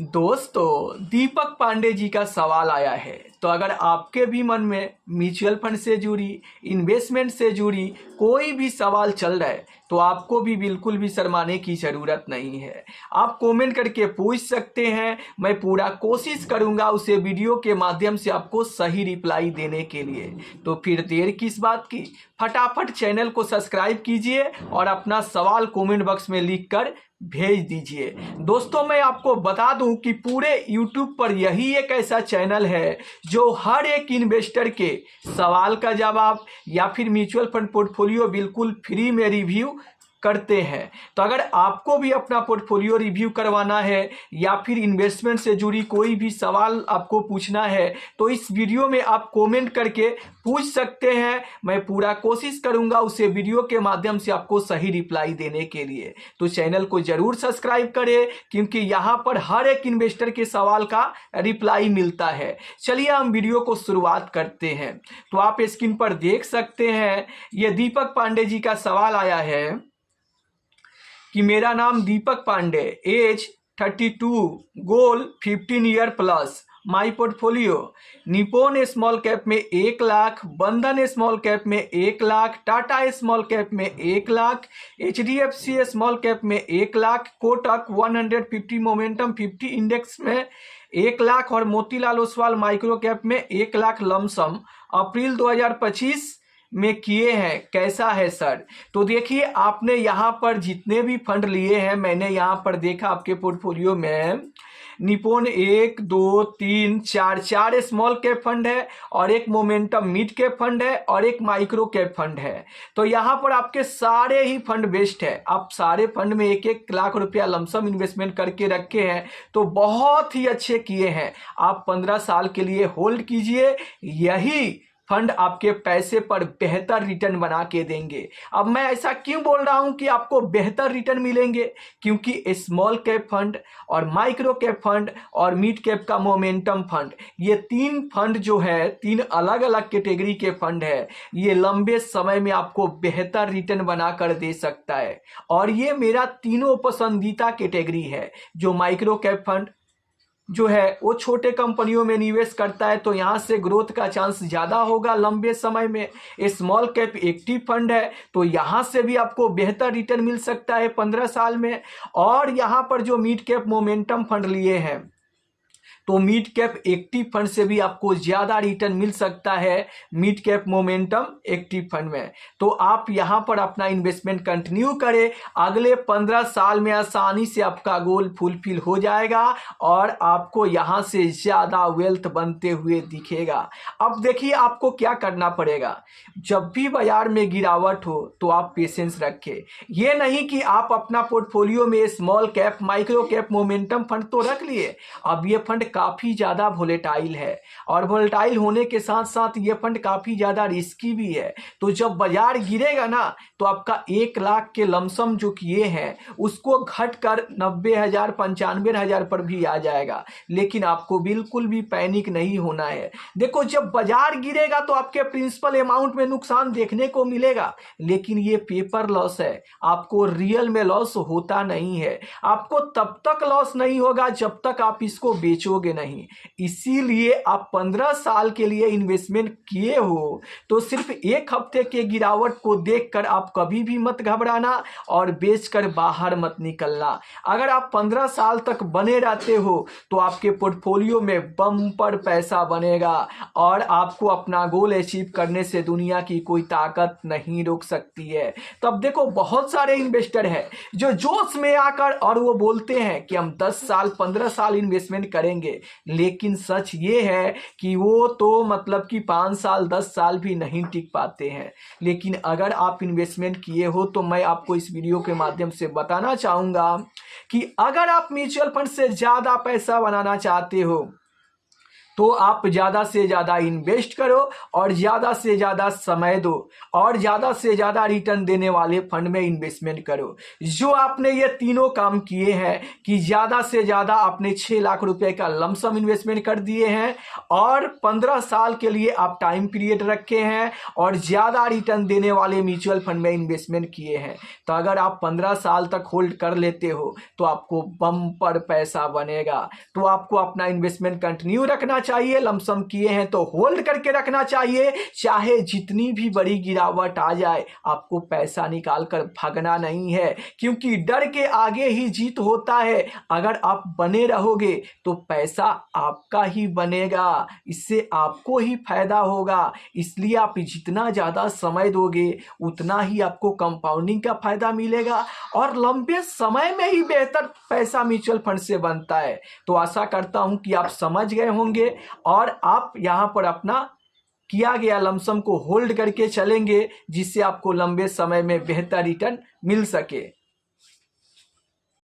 दोस्तों, दीपक पांडे जी का सवाल आया है। तो अगर आपके भी मन में म्यूचुअल फंड से जुड़ी, इन्वेस्टमेंट से जुड़ी कोई भी सवाल चल रहा है तो आपको भी बिल्कुल भी शर्माने की ज़रूरत नहीं है। आप कमेंट करके पूछ सकते हैं। मैं पूरा कोशिश करूंगा उसे वीडियो के माध्यम से आपको सही रिप्लाई देने के लिए। तो फिर देर किस बात की, फटाफट चैनल को सब्सक्राइब कीजिए और अपना सवाल कमेंट बॉक्स में लिखकर भेज दीजिए। दोस्तों, मैं आपको बता दूं कि पूरे YouTube पर यही एक ऐसा चैनल है जो हर एक इन्वेस्टर के सवाल का जवाब या फिर म्यूचुअल फंड पोर्टफोलियो बिल्कुल फ्री में रिव्यू करते हैं। तो अगर आपको भी अपना पोर्टफोलियो रिव्यू करवाना है या फिर इन्वेस्टमेंट से जुड़ी कोई भी सवाल आपको पूछना है तो इस वीडियो में आप कमेंट करके पूछ सकते हैं। मैं पूरा कोशिश करूंगा उसे वीडियो के माध्यम से आपको सही रिप्लाई देने के लिए। तो चैनल को जरूर सब्सक्राइब करें क्योंकि यहाँ पर हर एक इन्वेस्टर के सवाल का रिप्लाई मिलता है। चलिए हम वीडियो को शुरुआत करते हैं। तो आप स्क्रीन पर देख सकते हैं, ये दीपक पांडे जी का सवाल आया है कि मेरा नाम Deepak Pandey, age 32, goal 15 year plus, my portfolio Nippon small cap में 1 लाख, बंधन स्मॉल कैप में 1 लाख, टाटा स्मॉल कैप में 1 लाख, HDFC स्मॉल कैप में 1 लाख, कोटक 150 मोमेंटम 50 इंडेक्स में 1 लाख और मोतीलाल ओसवाल माइक्रो कैप में 1 लाख लमसम अप्रैल 2025 में किए हैं। कैसा है सर? तो देखिए, आपने यहाँ पर जितने भी फंड लिए हैं, मैंने यहाँ पर देखा आपके पोर्टफोलियो में निपोन 1, 2, 3, 4 स्मॉल कैप फंड है और एक मोमेंटम मिड कैप फंड है और एक माइक्रो कैप फंड है। तो यहाँ पर आपके सारे ही फंड बेस्ट है। आप सारे फंड में 1-1 लाख रुपया लमसम इन्वेस्टमेंट करके रखे हैं तो बहुत ही अच्छे किए हैं। आप 15 साल के लिए होल्ड कीजिए, यही फंड आपके पैसे पर बेहतर रिटर्न बना के देंगे। अब मैं ऐसा क्यों बोल रहा हूं कि आपको बेहतर रिटर्न मिलेंगे? क्योंकि स्मॉल कैप फंड और माइक्रो कैप फंड और मिड कैप का मोमेंटम फंड, ये 3 फंड जो है, 3 अलग अलग कैटेगरी के फंड है, ये लंबे समय में आपको बेहतर रिटर्न बना कर दे सकता है। और ये मेरा तीनों पसंदीदा कैटेगरी है। जो माइक्रो कैप फंड जो है वो छोटे कंपनियों में निवेश करता है तो यहाँ से ग्रोथ का चांस ज़्यादा होगा लंबे समय में। स्मॉल कैप एक्टिव फंड है तो यहाँ से भी आपको बेहतर रिटर्न मिल सकता है 15 साल में। और यहाँ पर जो मिड कैप मोमेंटम फंड लिए हैं तो मिड कैप एक्टिव फंड से भी आपको ज़्यादा रिटर्न मिल सकता है mid cap momentum active fund में। तो आप यहाँ पर अपना इन्वेस्टमेंट कंटिन्यू करें, अगले 15 साल में आसानी से आपका गोल फुलफिल हो जाएगा और आपको यहाँ से ज़्यादा वेल्थ बनते हुए दिखेगा। अब देखिए, आपको क्या करना पड़ेगा। जब भी बाजार में गिरावट हो तो आप पेशेंस रखें। ये नहीं कि आप अपना पोर्टफोलियो में small cap, micro cap, momentum fund तो रख लिए, अब ये फंड काफ़ी ज़्यादा वोलेटाइल है और वोलेटाइल होने के साथ साथ ये फंड काफ़ी ज़्यादा रिस्की भी है। तो जब बाजार गिरेगा ना तो आपका 1 लाख के लमसम जो किए हैं उसको घटकर 90,000, 95,000 पर भी आ जाएगा। लेकिन आपको बिल्कुल भी पैनिक नहीं होना है। देखो, जब बाजार गिरेगा तो आपके प्रिंसिपल अमाउंट में नुकसान देखने को मिलेगा, लेकिन ये पेपर लॉस है, आपको रियल में लॉस होता नहीं है। आपको तब तक लॉस नहीं होगा जब तक आप इसको बेचोगे नहीं। इसीलिए आप 15 साल के लिए इन्वेस्टमेंट किए हो तो सिर्फ 1 हफ्ते के गिरावट को देखकर आप कभी भी मत घबराना और बेचकर बाहर मत निकलना। अगर आप 15 साल तक बने रहते हो तो आपके पोर्टफोलियो में बम्पर पैसा बनेगा और आपको अपना गोल अचीव करने से दुनिया की कोई ताकत नहीं रोक सकती है। तब देखो, बहुत सारे इन्वेस्टर हैं जो जोश में आकर और वो बोलते हैं कि हम 10 साल 15 साल इन्वेस्टमेंट करेंगे, लेकिन सच ये है कि वो तो मतलब कि 5 साल 10 साल भी नहीं टिक पाते हैं। लेकिन अगर आप इन्वेस्टमेंट किए हो तो मैं आपको इस वीडियो के माध्यम से बताना चाहूँगा कि अगर आप म्यूचुअल फंड से ज़्यादा पैसा बनाना चाहते हो तो आप ज़्यादा से ज़्यादा इन्वेस्ट करो और ज़्यादा से ज़्यादा समय दो और ज़्यादा से ज़्यादा रिटर्न देने वाले फंड में इन्वेस्टमेंट करो। जो आपने ये तीनों काम किए हैं कि ज़्यादा से ज़्यादा आपने 6 लाख रुपए का लमसम इन्वेस्टमेंट कर दिए हैं और 15 साल के लिए आप टाइम पीरियड रखे हैं और ज़्यादा रिटर्न देने वाले म्यूचुअल फंड में इन्वेस्टमेंट किए हैं, तो अगर आप 15 साल तक होल्ड कर लेते हो तो आपको बम्पर पैसा बनेगा। तो आपको अपना इन्वेस्टमेंट कंटिन्यू रखना चाहिए। लमसम किए हैं तो होल्ड करके रखना चाहिए, चाहे जितनी भी बड़ी गिरावट आ जाए आपको पैसा निकाल कर भागना नहीं है, क्योंकि डर के आगे ही जीत होता है। अगर आप बने रहोगे तो पैसा आपका ही बनेगा, इससे आपको ही फायदा होगा। इसलिए आप जितना ज़्यादा समय दोगे उतना ही आपको कंपाउंडिंग का फायदा मिलेगा और लंबे समय में ही बेहतर पैसा म्यूचुअल फंड से बनता है। तो आशा करता हूं कि आप समझ गए होंगे और आप यहां पर अपना किया गया लमसम को होल्ड करके चलेंगे, जिससे आपको लंबे समय में बेहतर रिटर्न मिल सके।